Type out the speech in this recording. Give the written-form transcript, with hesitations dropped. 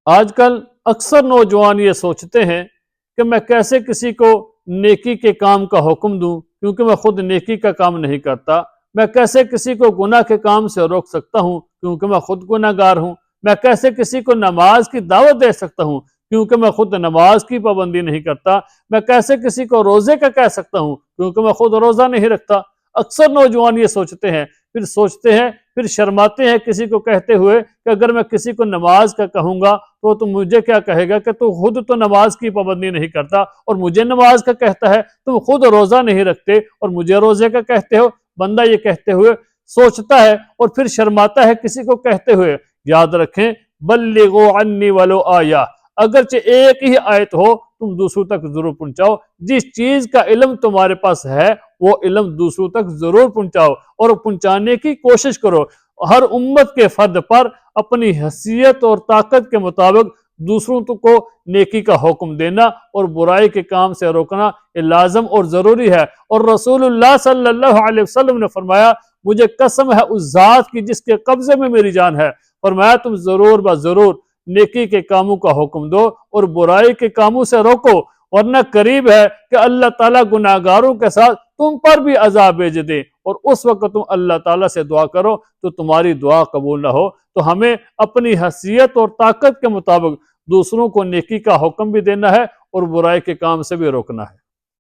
आजकल अक्सर नौजवान ये सोचते हैं कि मैं कैसे किसी को नेकी के काम का हुक्म दूं, क्योंकि मैं खुद नेकी का काम नहीं करता। मैं कैसे किसी को गुनाह के काम से रोक सकता हूं, क्योंकि मैं खुद गुनाहगार हूं। मैं कैसे किसी को नमाज की दावत दे सकता हूं, क्योंकि मैं खुद नमाज की पाबंदी नहीं करता। मैं कैसे किसी को रोजे का कह सकता हूं, क्योंकि मैं खुद रोजा नहीं रखता। अक्सर नौजवान ये सोचते हैं, फिर सोचते हैं, फिर शर्माते हैं किसी को कहते हुए कि अगर मैं किसी को नमाज का कहूंगा तो मुझे क्या कहेगा कि तू खुद तो नमाज की पाबंदी नहीं करता और मुझे नमाज का कहता है। तुम खुद रोजा नहीं रखते और मुझे रोजे का कहते हो। बंदा ये कहते हुए सोचता है और फिर शर्माता है किसी को कहते हुए। याद रखें, बल्लिगो अन्नी वलो आया, अगरचे एक ही आयत हो तुम दूसरों तक जरूर पहुंचाओ। जिस चीज का इल्म तुम्हारे पास है वो इल्म दूसरों तक जरूर पहुंचाओ और पहुंचाने की कोशिश करो। हर उम्मत के फर्द पर अपनी हैसियत और ताकत के मुताबिक दूसरों को नेकी का हुक्म देना और बुराई के काम से रोकना ये लाजम और जरूरी है। और रसूलुल्लाह सल्लल्लाहु अलैहि वसल्लम ने फरमाया, मुझे कसम है उस जात की जिसके कब्जे में मेरी जान है, फरमाया तुम जरूर ब जरूर नेकी के कामों का हुक्म दो और बुराई के कामों से रोको, वरना करीब है कि अल्लाह ताला गुनाहगारों के साथ तुम पर भी अजाब भेज दे और उस वक्त तुम अल्लाह ताला से दुआ करो तो तुम्हारी दुआ कबूल ना हो। तो हमें अपनी हैसियत और ताकत के मुताबिक दूसरों को नेकी का हुक्म भी देना है और बुराई के काम से भी रोकना है।